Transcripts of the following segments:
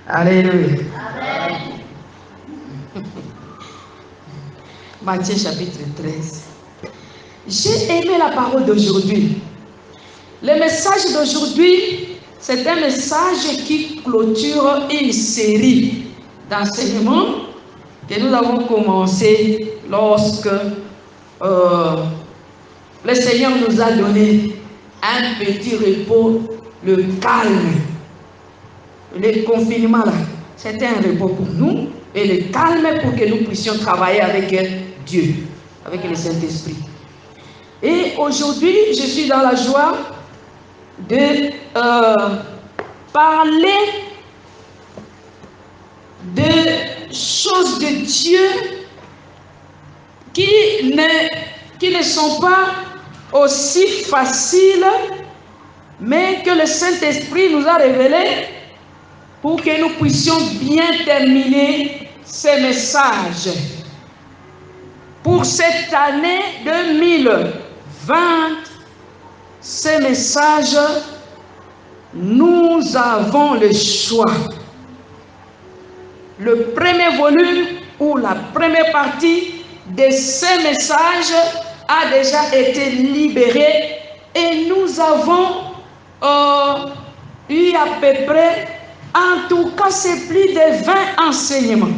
Alléluia. Matthieu chapitre 13. J'ai aimé la parole d'aujourd'hui. Le message d'aujourd'hui, c'est un message qui clôture une série d'enseignements que nous avons commencé lorsque le Seigneur nous a donné un petit repos, le calme. Le confinement là, c'était un repos pour nous et le calme pour que nous puissions travailler avec Dieu, avec le Saint-Esprit. Et aujourd'hui, je suis dans la joie de parler de choses de Dieu qui ne sont pas aussi faciles, mais que le Saint-Esprit nous a révélées pour que nous puissions bien terminer ces messages. Pour cette année 2020, ces messages, nous avons le choix. Le premier volume ou la première partie de ces messages a déjà été libéré et nous avons eu à peu près, en tout cas c'est plus de 20 enseignements.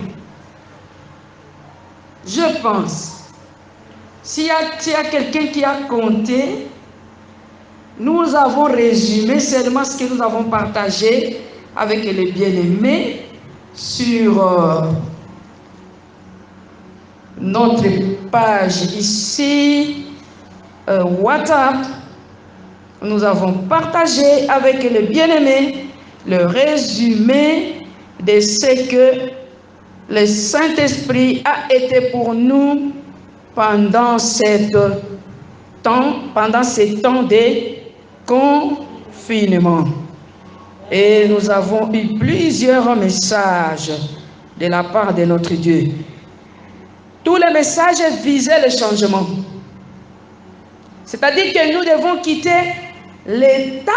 Je pense, s'il y a quelqu'un qui a compté, nous avons résumé seulement ce que nous avons partagé avec les bien-aimés sur notre page ici, WhatsApp. Nous avons partagé avec les bien-aimés le résumé de ce que le Saint-Esprit a été pour nous pendant ces temps de confinement. Et nous avons eu plusieurs messages de la part de notre Dieu. Tous les messages visaient le changement. C'est-à-dire que nous devons quitter l'état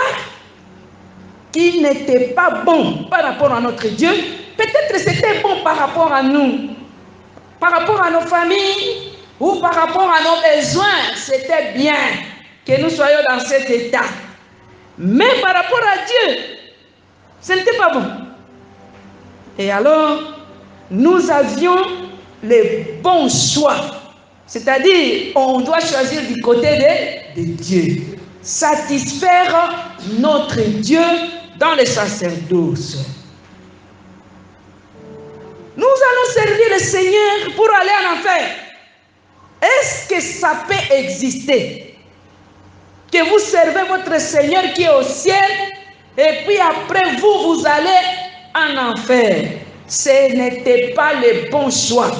qui n'était pas bon par rapport à notre Dieu. Peut-être c'était bon par rapport à nous, par rapport à nos familles ou par rapport à nos besoins. C'était bien que nous soyons dans cet état. Mais par rapport à Dieu, ce n'était pas bon. Et alors, nous avions les bons choix. C'est-à-dire, on doit choisir du côté de Dieu. Satisfaire notre Dieu dans le sacerdoce. Nous allons servir le Seigneur pour aller en enfer. Est-ce que ça peut exister? Que vous servez votre Seigneur qui est au ciel et puis après vous allez en enfer. Ce n'était pas le bon choix.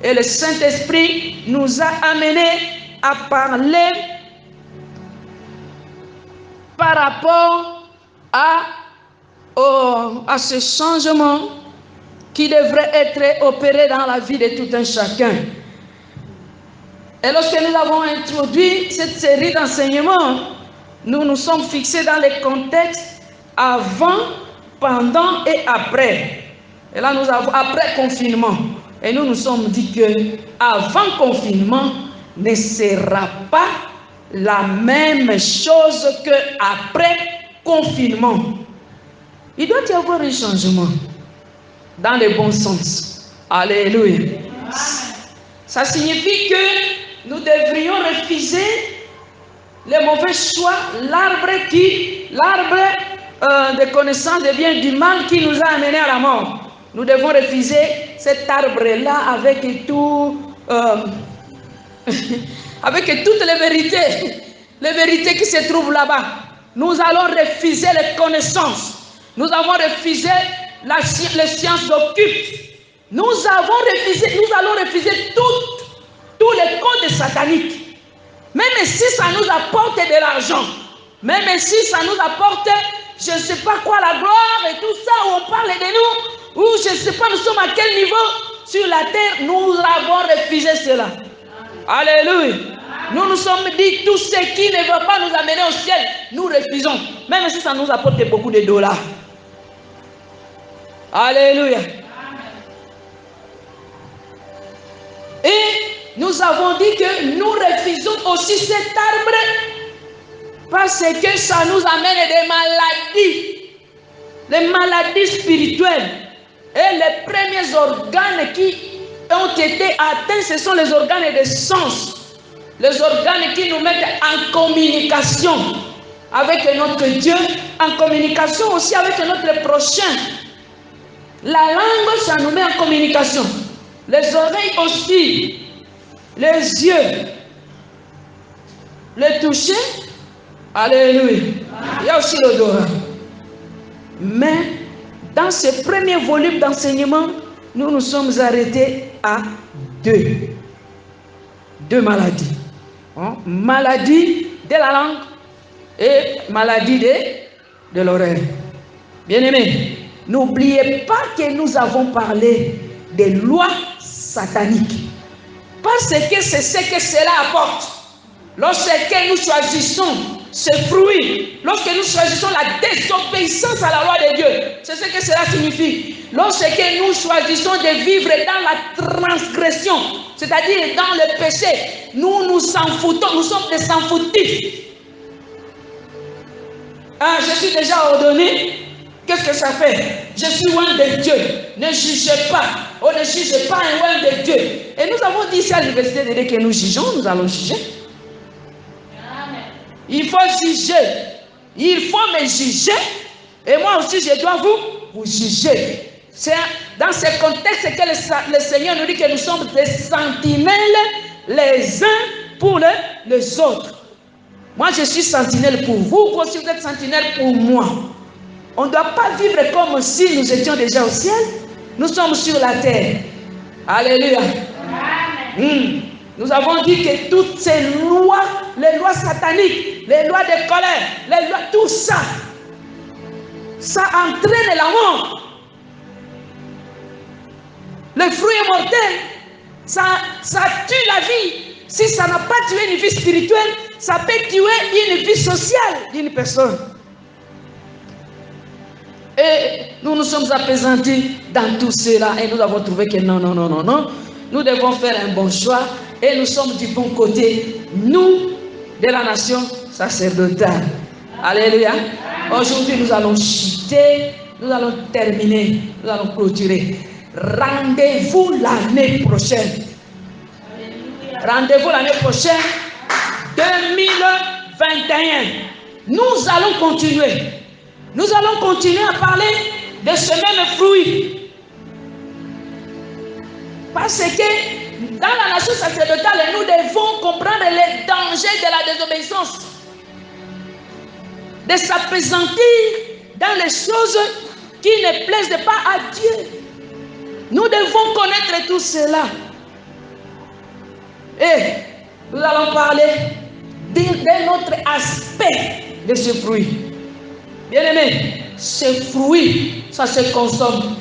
Et le Saint-Esprit nous a amenés à parler par rapport à ce changement qui devrait être opéré dans la vie de tout un chacun. Et lorsque nous avons introduit cette série d'enseignements, nous nous sommes fixés dans les contextes avant, pendant et après. Et là, nous avons après confinement. Et nous nous sommes dit que avant confinement ne sera pas la même chose que après confinement. Il doit y avoir un changement dans le bon sens. Alléluia. Ça signifie que nous devrions refuser les mauvais choix, l'arbre de connaissance des biens et du mal qui nous a amenés à la mort. Nous devons refuser cet arbre-là avec avec toutes les vérités qui se trouvent là-bas. Nous allons refuser les connaissances. Nous avons refusé les sciences occultes. Nous allons refuser tous les codes sataniques. Même si ça nous apporte de l'argent, même si ça nous apporte, je ne sais pas quoi, la gloire et tout ça, où on parle de nous, ou je ne sais pas, nous sommes à quel niveau sur la terre, nous avons refusé cela. Alléluia. Nous nous sommes dit, tout ce qui ne va pas nous amener au ciel, nous refusons, même si ça nous apporte beaucoup de dollars. Alléluia. Et nous avons dit que nous refusons aussi cet arbre parce que ça nous amène des maladies spirituelles. Et les premiers organes qui ont été atteints, ce sont les organes des sens. Les organes qui nous mettent en communication avec notre Dieu, en communication aussi avec notre prochain. La langue, ça nous met en communication. Les oreilles aussi. Les yeux. Le toucher. Alléluia. Il y a aussi l'odorat. Mais dans ce premier volume d'enseignement, nous nous sommes arrêtés à deux maladies. Maladie de la langue et maladie de l'oreille. Bien-aimés, n'oubliez pas que nous avons parlé des lois sataniques. Parce que c'est ce que cela apporte. Lorsque nous choisissons ce fruit, lorsque nous choisissons la désobéissance à la loi de Dieu, c'est ce que cela signifie. Lorsque nous choisissons de vivre dans la transgression, c'est-à-dire dans le péché, nous nous en foutons, nous sommes des sans foutifs. Ah, je suis déjà ordonné. Qu'est-ce que ça fait? Je suis loin de Dieu. Ne jugez pas. Oh, ne jugez pas loin de Dieu. Et nous avons dit ici à l'université de dire que nous jugeons, nous allons juger. Amen. Il faut juger. Il faut me juger. Et moi aussi, je dois vous juger. C'est dans ce contexte que le Seigneur nous dit que nous sommes des sentinelles les uns pour les autres. Moi, je suis sentinelle pour vous. Vous aussi, vous êtes sentinelle pour moi. On ne doit pas vivre comme si nous étions déjà au ciel. Nous sommes sur la terre. Alléluia. Nous avons dit que toutes ces lois, les lois sataniques, les lois de colère, les lois, tout ça, ça entraîne la mort. Le fruit est mortel. Ça tue la vie. Si ça n'a pas tué une vie spirituelle, ça peut tuer une vie sociale d'une personne. Et nous nous sommes apaisantis dans tout cela. Et nous avons trouvé que non. Nous devons faire un bon choix. Et nous sommes du bon côté. Nous, de la nation sacerdotale. Alléluia. Aujourd'hui, nous allons chuter. Nous allons terminer. Nous allons clôturer. Rendez-vous l'année prochaine. Rendez-vous l'année prochaine. 2021. Nous allons continuer. Nous allons continuer à parler de ce même fruit. Parce que dans la nation sacerdotale, nous devons comprendre les dangers de la désobéissance. De s'appesantir dans les choses qui ne plaisent pas à Dieu. Nous devons connaître tout cela. Et nous allons parler d'un autre aspect de ce fruit. Bien-aimés, ce fruit, ça se consomme.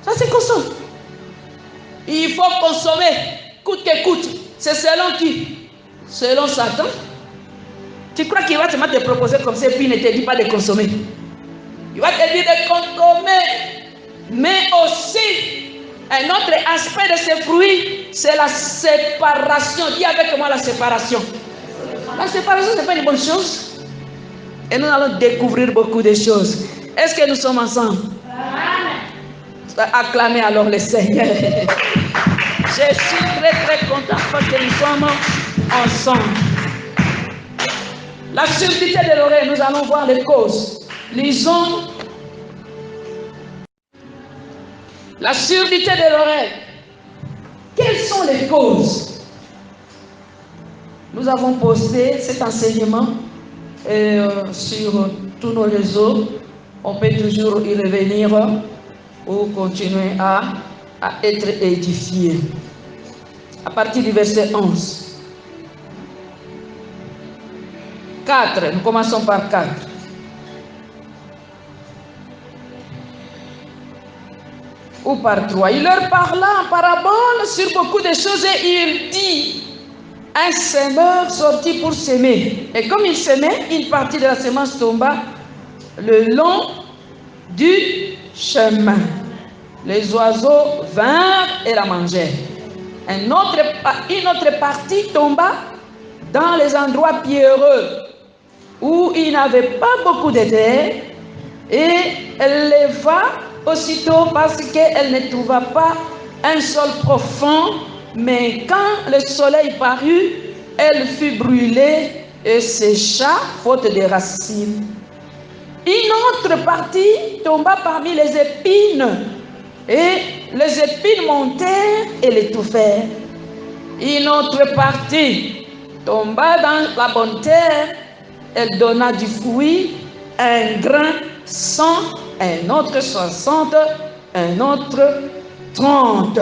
Ça se consomme. Il faut consommer, coûte que coûte. C'est selon qui? Selon Satan. Tu crois qu'il va te proposer comme ça et puis il ne te dit pas de consommer? Il va te dire de consommer. Mais aussi, un autre aspect de ce fruit, c'est la séparation. Dis avec moi la séparation. La séparation, ce n'est pas une bonne chose. Et nous allons découvrir beaucoup de choses. Est-ce que nous sommes ensemble? Amen. Acclamez alors le Seigneur. Je suis très content parce que nous sommes ensemble. La surdité de l'oreille, nous allons voir les causes. Lisons. La surdité de l'oreille. Quelles sont les causes? Nous avons posté cet enseignement sur tous nos réseaux. On peut toujours y revenir pour continuer à être édifié. À partir du verset 11. 4. Nous commençons par 4. Ou par 3. Il leur parla en parabole sur beaucoup de choses et il dit: un semeur sortit pour s'aimer. Et comme il s'aimait, une partie de la semence tomba le long du chemin. Les oiseaux vinrent et la mangèrent. Une autre partie tomba dans les endroits pierreux où il n'avait pas beaucoup de terre, et elle leva aussitôt parce qu'elle ne trouva pas un sol profond, mais quand le soleil parut, elle fut brûlée et sécha faute de racines. Une autre partie tomba parmi les épines, et les épines montèrent et l'étouffèrent. Une autre partie tomba dans la bonne terre, elle donna du fruit, un grain 100, un autre 60, un autre 30.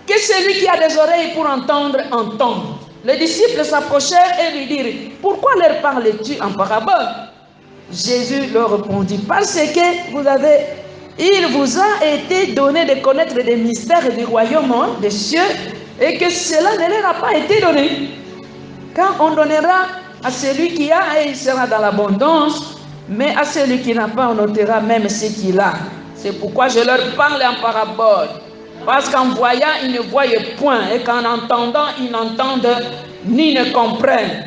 Que celui qui a des oreilles pour entendre, entende. Les disciples s'approchèrent et lui dirent: pourquoi leur parles-tu en parabole? Jésus leur répondit: parce que il vous a été donné de connaître des mystères du royaume des cieux, et que cela ne leur a pas été donné. Quand on donnera à celui qui a, et il sera dans l'abondance, mais à celui qui n'a pas, on ôtera même ce qu'il a. C'est pourquoi je leur parle en parabole. Parce qu'en voyant, ils ne voient point, et qu'en entendant, ils n'entendent ni ne comprennent.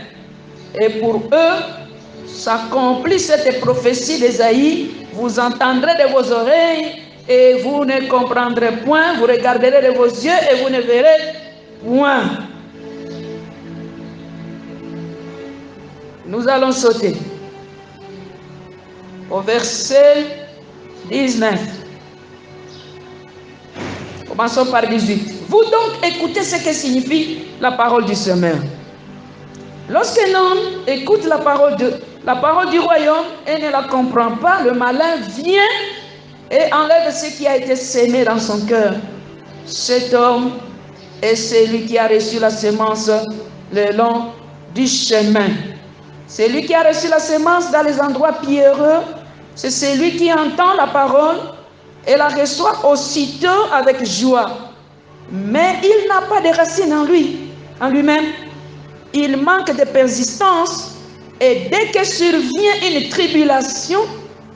Et pour eux, s'accomplit cette prophétie d'Ésaïe: vous entendrez de vos oreilles et vous ne comprendrez point, vous regarderez de vos yeux et vous ne verrez point. Nous allons sauter au verset 19. Commençons par 18. Vous donc écoutez ce que signifie la parole du semeur. Lorsqu'un homme écoute la parole du royaume et ne la comprend pas, le malin vient et enlève ce qui a été sémé dans son cœur. Cet homme est celui qui a reçu la semence le long du chemin. Celui qui a reçu la semence dans les endroits pierreux, c'est celui qui entend la parole et la reçoit aussitôt avec joie. Mais il n'a pas de racines en lui-même. Il manque de persistance, et dès que survient une tribulation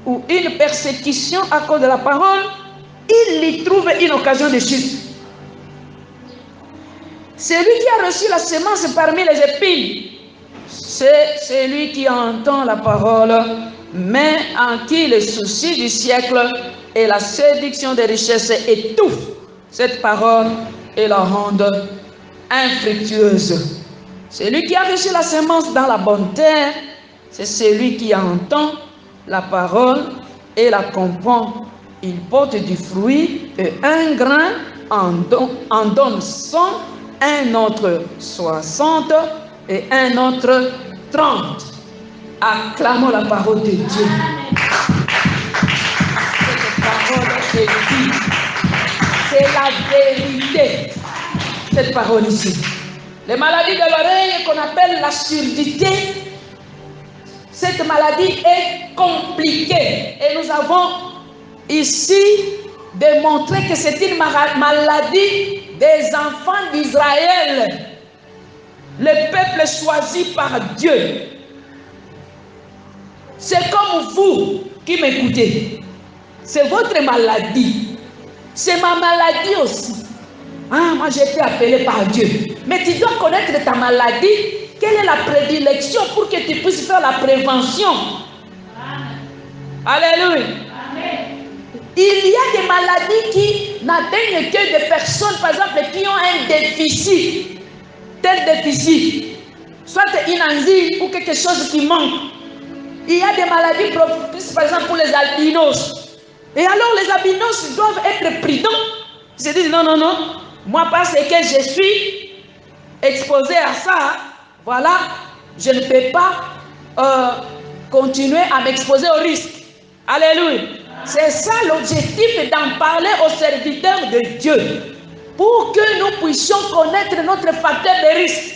ou une persécution à cause de la parole, il y trouve une occasion de chute. Celui qui a reçu la semence parmi les épines, c'est celui qui entend la parole, mais en qui les soucis du siècle et la séduction des richesses étouffent cette parole et la rendent infructueuse. Celui qui a reçu la semence dans la bonne terre, c'est celui qui entend la parole et la comprend. Il porte du fruit, et un grain en donne 100, un autre 60 et un autre 30. Acclamons la parole de Dieu. Cette parole est vie. C'est la vérité. Cette parole ici. Les maladies de l'oreille qu'on appelle la surdité, cette maladie est compliquée. Et nous avons ici démontré que c'est une maladie des enfants d'Israël. Le peuple choisi par Dieu. C'est comme vous qui m'écoutez. C'est votre maladie. C'est ma maladie aussi. Ah, moi j'ai été appelé par Dieu. Mais tu dois connaître ta maladie. Quelle est la prédilection pour que tu puisses faire la prévention? Amen. Alléluia. Amen. Il y a des maladies qui n'atteignent que des personnes, par exemple, qui ont un déficit. Tel déficit. Soit une enzyme ou quelque chose qui manque. Il y a des maladies propices, par exemple, pour les albinos. Et alors les albinos doivent être prudents. Ils se disent non, non, non. Moi, parce que je suis exposé à ça, voilà, je ne peux pas continuer à m'exposer au risque. Alléluia. C'est ça l'objectif d'en parler aux serviteurs de Dieu. Pour que nous puissions connaître notre facteur de risque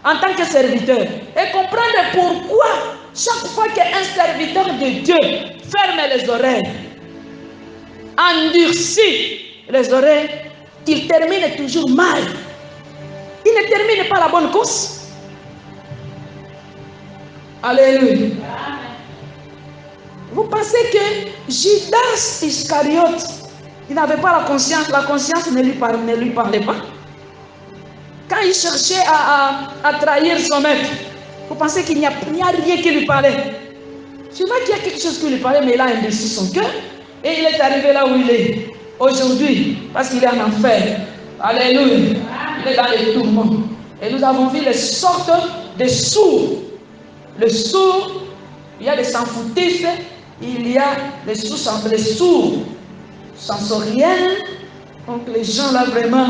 en tant que serviteur. Et comprendre pourquoi chaque fois qu'un serviteur de Dieu ferme les oreilles, endurcit les oreilles, qu'il termine toujours mal. Il ne termine pas la bonne course. Alléluia. Vous pensez que Judas Iscariote, il n'avait pas la conscience ne lui parlait pas. Quand il cherchait à trahir son maître, vous pensez qu'il n'y a rien qui lui parlait. Sûrement qu'il y a quelque chose qui lui parlait, mais il a endurci son cœur. Et il est arrivé là où il est aujourd'hui, parce qu'il est en enfer. Alléluia. Il est dans les tourments. Et nous avons vu les sortes de sourds. Le sourd, il y a des sans-foutistes, il y a les sourds sensoriels. Donc les gens là vraiment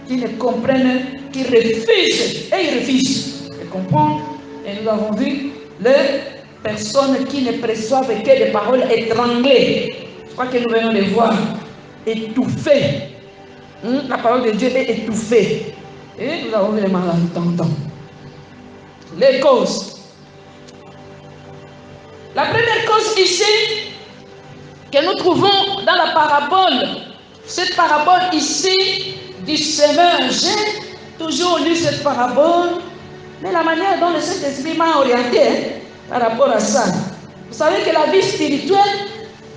qui ne comprennent, qui refusent. Et ils refusent de comprendre. Et nous avons vu les personnes qui ne perçoivent que des paroles étranglées. Je crois que nous venons de voir. Étouffées. La parole de Dieu est étouffée. Et nous avons vu les malentendants. Les causes. La première cause ici que nous trouvons dans la parabole, cette parabole ici du semeur, j'ai toujours lu cette parabole, mais la manière dont le Saint-Esprit m'a orienté par rapport à ça. Vous savez que la vie spirituelle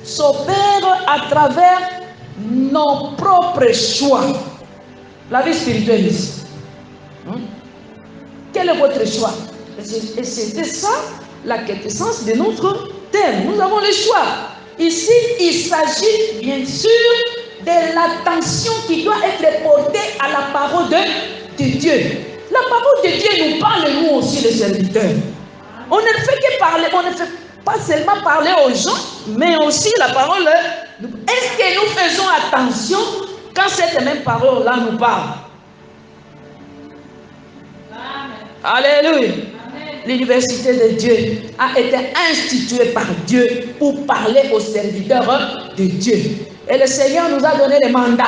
s'opère à travers nos propres choix. La vie spirituelle ici. Quel est votre choix? Et c'était ça la quintessence de notre thème. Nous avons le choix. Ici, il s'agit bien sûr de l'attention qui doit être portée à la parole de Dieu. La parole de Dieu nous parle, nous aussi les serviteurs. On ne fait que parler, on ne fait pas seulement parler aux gens, mais aussi la parole. Est-ce que nous faisons attention quand cette même parole-là nous parle? Alléluia. L'université de Dieu a été instituée par Dieu pour parler aux serviteurs de Dieu. Et le Seigneur nous a donné le mandat.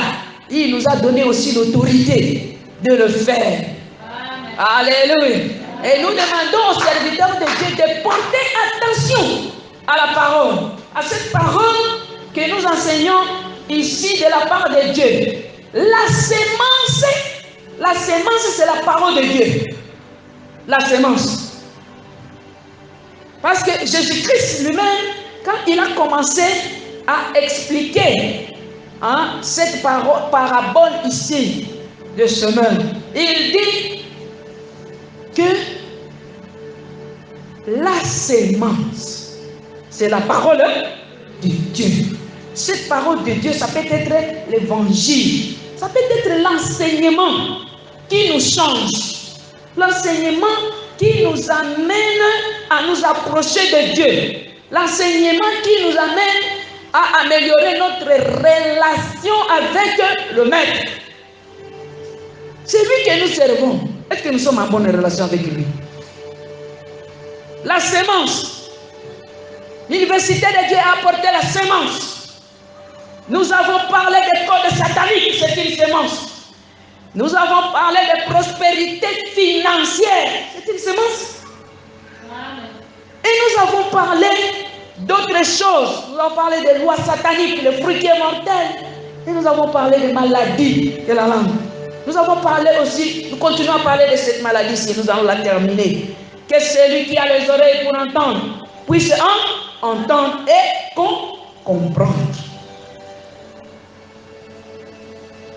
Il nous a donné aussi l'autorité de le faire. Amen. Alléluia. Et nous demandons aux serviteurs de Dieu de porter attention à la parole, à cette parole que nous enseignons ici de la part de Dieu. La sémence, c'est la parole de Dieu. La sémence. Parce que Jésus-Christ lui-même, quand il a commencé à expliquer cette parabole ici de semeur, il dit que la sémence, c'est la parole de Dieu. Cette parole de Dieu, ça peut être l'évangile, ça peut être l'enseignement qui nous change. L'enseignement qui nous amène à nous approcher de Dieu. L'enseignement qui nous amène à améliorer notre relation avec le Maître. C'est lui que nous servons. Est-ce que nous sommes en bonne relation avec lui? La sémence. L'université de Dieu a apporté la sémence. Nous avons parlé des codes sataniques, c'est une sémence. Nous avons parlé de prospérité financière. C'est une sémence. Et nous avons parlé d'autres choses. Nous avons parlé des lois sataniques, le fruit qui est mortel. Et nous avons parlé des maladies de la langue. Nous avons parlé aussi, nous continuons à parler de cette maladie si nous allons la terminer. Que celui qui a les oreilles pour entendre puisse entendre et comprendre.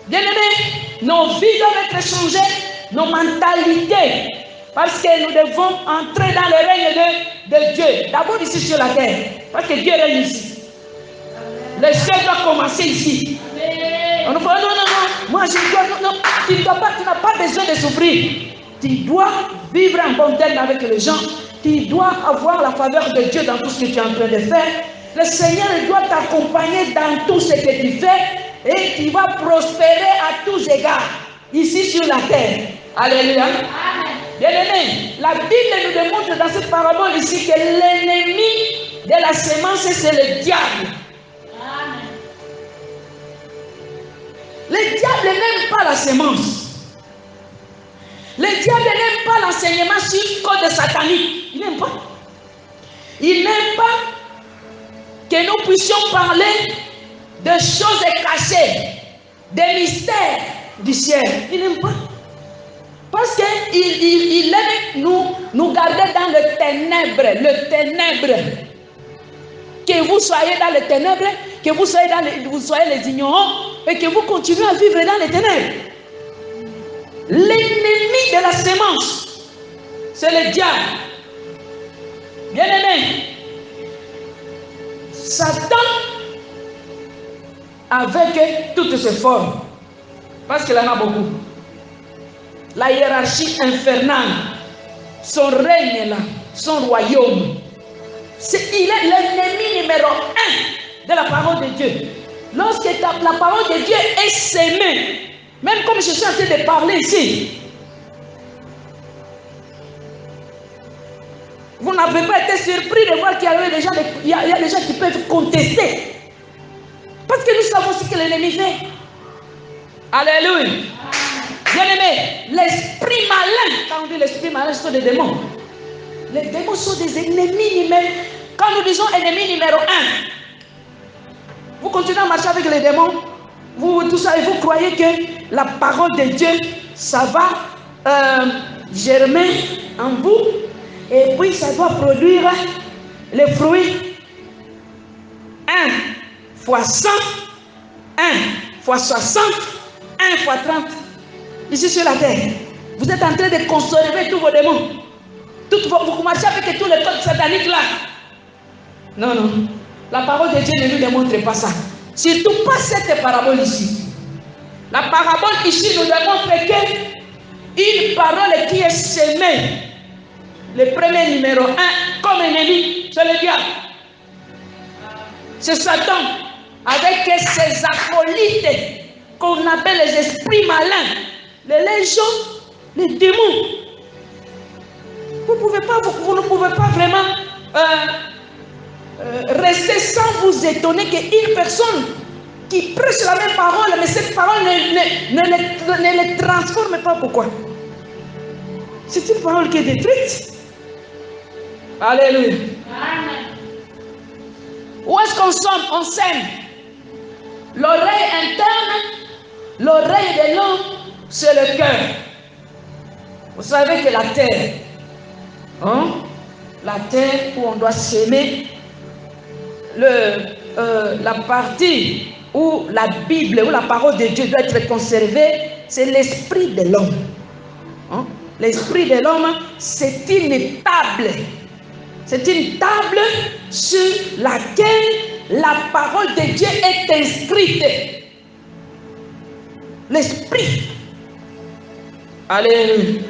Bien-aimés, nos vies doivent être changées, nos mentalités, parce que nous devons entrer dans le règne de Dieu. D'abord ici sur la terre, parce que Dieu règne ici. Le ciel doit commencer ici. On nous dit non, moi je dois, non, tu n'as pas besoin de souffrir. Tu dois vivre en bon terme avec les gens. Tu dois avoir la faveur de Dieu dans tout ce que tu es en train de faire. Le Seigneur doit t'accompagner dans tout ce que tu fais. Et tu vas prospérer à tous égards, ici sur la terre. Alléluia. Bien-aimés, la Bible nous démontre dans cette parabole ici que l'ennemi de la sémence, c'est le diable. Amen. Le diable n'aime pas la sémence. Le diable n'aime pas l'enseignement sur le code satanique. Il n'aime pas. Il n'aime pas que nous puissions parler de choses cachées, des mystères du ciel. Il n'aime pas. Parce qu'il aime nous garder dans le ténèbre. Que que vous soyez dans les ténèbres, que vous soyez les ignorants et que vous continuez à vivre dans les ténèbres. L'ennemi de la sémence, c'est le diable. Bien-aimé, Satan, avec toutes ses formes, parce qu'il en a beaucoup, la hiérarchie infernale, son règne là, son royaume, il est l'ennemi numéro 1 de la parole de Dieu. Lorsque la parole de Dieu est sémée, même comme je suis en train de parler ici, vous n'avez pas été surpris de voir qu'il y a des gens qui peuvent contester. Parce que nous savons ce que l'ennemi fait. Alléluia. Bien-aimé, l'esprit malin, quand on dit l'esprit malin, ce sont des démons. Les démons sont des ennemis numéro 1. Quand nous disons ennemi numéro 1, vous continuez à marcher avec les démons, tout ça, et vous croyez que la parole de Dieu, ça va germer en vous, et puis ça doit produire les fruits 1 fois 100, 1 fois 60, 1 fois 30. Ici sur la terre, vous êtes en train de consommer tous vos démons. Vous marchez avec tous les codes sataniques là. Non, non. La parole de Dieu ne nous démontre pas ça. Surtout pas cette parabole ici. La parabole ici nous démontre qu'une parole qui est semée, le premier numéro 1 comme ennemi, c'est le diable. C'est Satan avec ses acolytes qu'on appelle les esprits malins, les légions, les démons. Vous ne pouvez pas vraiment rester sans vous étonner qu'une personne qui prêche la même parole, mais cette parole ne les transforme pas. Pourquoi? C'est une parole qui est détruite. Alléluia. Amen. Où est-ce qu'on somme? On sème. L'oreille interne, l'oreille de l'homme, c'est le cœur. Vous savez que la terre, la terre où on doit s'aimer, la partie où la Bible, où la parole de Dieu doit être conservée, c'est l'esprit de l'homme. L'esprit de l'homme, c'est une table. C'est une table sur laquelle la parole de Dieu est inscrite. L'esprit. Alléluia.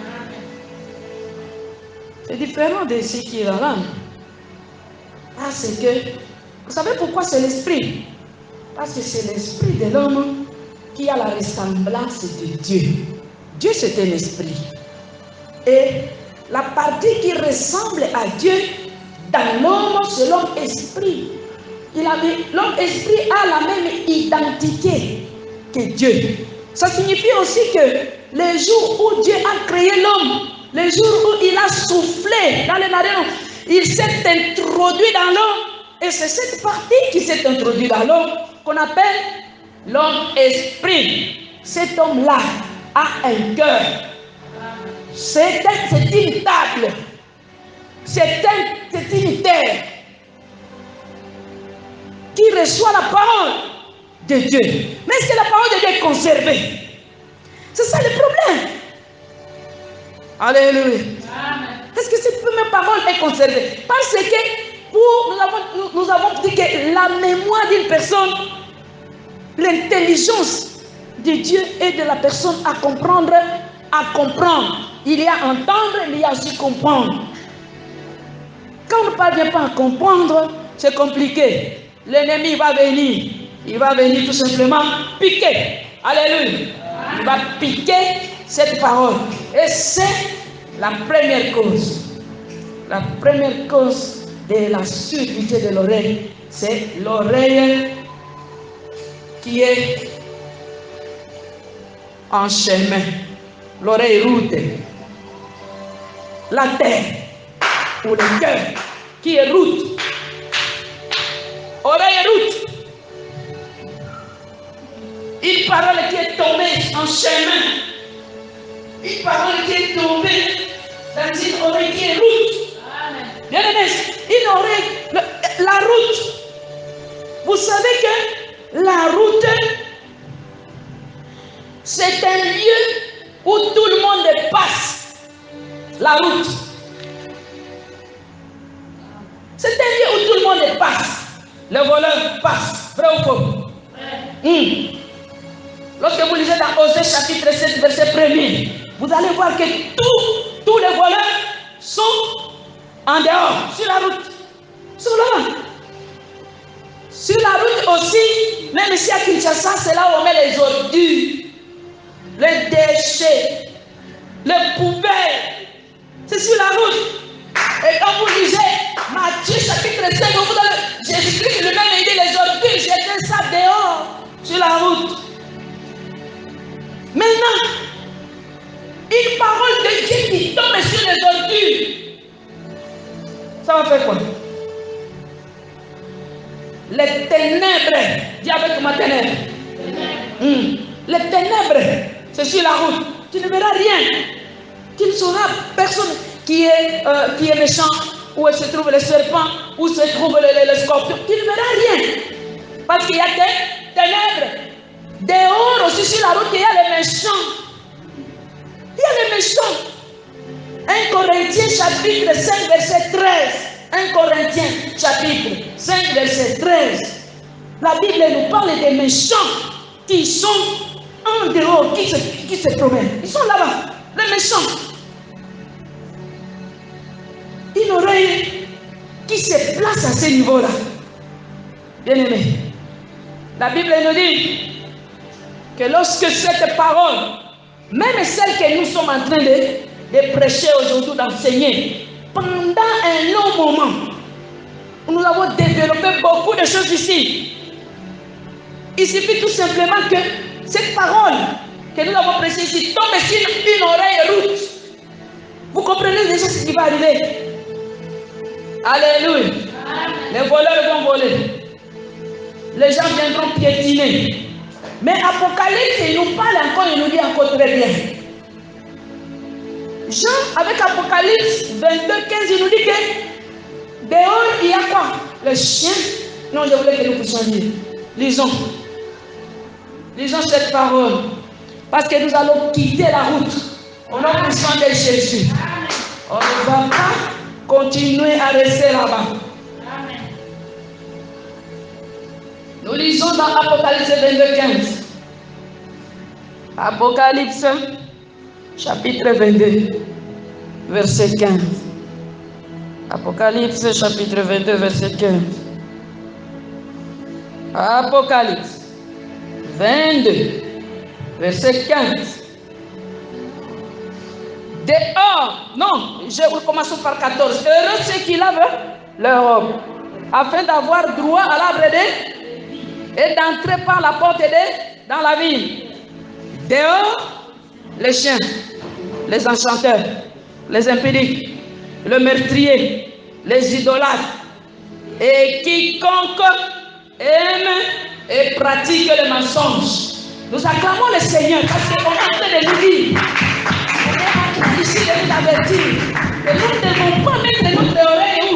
C'est différent de ce qui est dans l'âme. Parce que, vous savez pourquoi c'est l'esprit? Parce que c'est l'esprit de l'homme qui a la ressemblance de Dieu. Dieu, c'est un esprit. Et la partie qui ressemble à Dieu dans l'homme, c'est l'homme esprit. L'homme esprit a la même identité que Dieu. Ça signifie aussi que les jours où Dieu a créé l'homme, les jours où il a soufflé dans les narines, il s'est introduit dans l'homme. Et c'est cette partie qui s'est introduite dans l'homme qu'on appelle l'homme esprit. Cet homme-là a un cœur. C'est une table. C'est une terre qui reçoit la parole de Dieu. Mais est-ce que la parole de Dieu est conservée? C'est ça le problème. Alléluia. Est-ce que cette première parole est conservée? Parce que nous avons dit que la mémoire d'une personne, l'intelligence de Dieu et de la personne à comprendre. Il y a entendre, il y a aussi comprendre. Quand on ne parvient pas à comprendre, c'est compliqué. L'ennemi va venir. Il va venir tout simplement piquer. Alléluia. Il va piquer cette parole. Et c'est la première cause. La première cause de la surdité de l'oreille, c'est l'oreille qui est en chemin. L'oreille route. La terre ou le cœur qui est route. Oreille route. Une parole qui est tombée en chemin. Une parole qui est tombée dans une oreille qui est route. Bien aimé, une oreille, la route Vous savez que la route, c'est un lieu où tout le monde passe. La route. C'est un lieu où tout le monde passe. Le voleur passe. Vrai ou faux? Lorsque vous lisez dans Osée chapitre 7, verset 1er, vous allez voir que tous les voleurs sont en dehors, sur la route. Sur là. Sur la route aussi, même ici à Kinshasa, c'est là où on met les ordures, les déchets, les poubelles. C'est sur la route. Et quand vous lisez Matthieu chapitre 5, vous allez, Jésus-Christ lui-même dit les ordures, jetez ça dehors, sur la route. Maintenant, une parole de Dieu qui tombe sur les ordures, ça va faire quoi? Les ténèbres, dis avec moi ténèbres. Les ténèbres, c'est sur la route. Tu ne verras rien. Tu ne sauras personne qui est méchant, où se trouvent les serpents, où se trouvent les scorpions. Tu ne verras rien. Parce qu'il y a des ténèbres. Dehors aussi sur la route, il y a les méchants. Il y a les méchants. 1 Corinthiens chapitre 5 verset 13. 1 Corinthiens chapitre 5 verset 13. La Bible nous parle des méchants qui sont en dehors, qui se promènent. Ils sont là-bas, les méchants. Une oreille qui se place à ce niveau-là. Bien aimé, la Bible nous dit que lorsque cette parole, même celle que nous sommes en train de prêcher aujourd'hui, d'enseigner, pendant un long moment, nous avons développé beaucoup de choses ici. Il suffit tout simplement que cette parole que nous avons prêchée ici tombe sur une oreille route. Vous comprenez déjà ce qui va arriver? Alléluia. Les voleurs vont voler. Les gens viendront piétiner. Mais Apocalypse, il nous parle encore, il nous dit encore très bien. Jean, avec Apocalypse 22, 15, il nous dit que dehors, il y a quoi? Les chiens. Non, je voulais que nous puissions lire. Lisons. Lisons cette parole. Parce que nous allons quitter la route. Au nom puissant de Jésus. On ne va pas continuer à rester là-bas. Nous lisons dans Apocalypse 22, 15. Apocalypse, chapitre 22, verset 15. Apocalypse, chapitre 22, verset 15. Apocalypse 22, verset 15. Dehors, non, commençons par 14. Heureux ceux qui lavent leur robe, afin d'avoir droit à l'arbre et d'entrer par la porte dans la ville. Dehors, les chiens, les enchanteurs, les impudiques, le meurtrier, les idolâtres, et quiconque aime et pratique le mensonge. Nous acclamons le Seigneur parce qu'on est en train de nous dire, on est en train ici de nous avertir que nous ne devons pas mettre notre oreille où?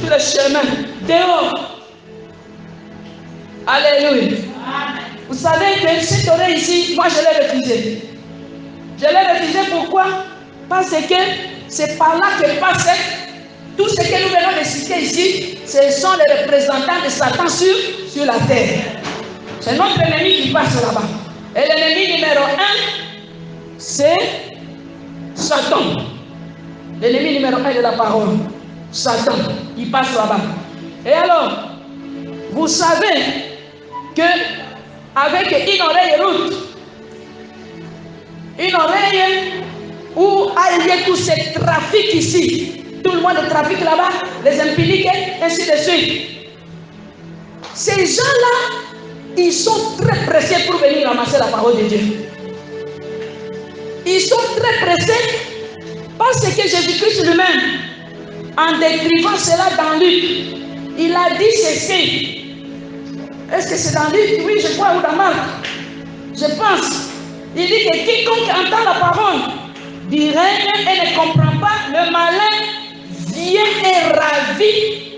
Sur le chemin, dehors. Alléluia. Vous savez que cette oreille ici, moi je l'ai refusée. Je l'ai refusée pourquoi? Parce que c'est par là que passe tout ce que nous venons de citer ici. Ce sont les représentants de Satan sur la terre. C'est notre ennemi qui passe là-bas. Et l'ennemi numéro 1, c'est Satan. L'ennemi numéro 1 de la parole. Satan, il passe là-bas. Et alors, vous savez que avec une oreille route, une oreille où a lieu tout ce trafic ici, tout le monde trafique là-bas, les impudiques, ainsi de suite. Ces gens-là, ils sont très pressés pour venir ramasser la parole de Dieu. Ils sont très pressés parce que Jésus-Christ lui-même, en décrivant cela dans Luc, il a dit ceci. Est-ce que c'est dans Luc? Oui, je crois, ou dans Marc. Je pense. Il dit que quiconque entend la parole du règne et ne comprend pas, le malin vient et ravit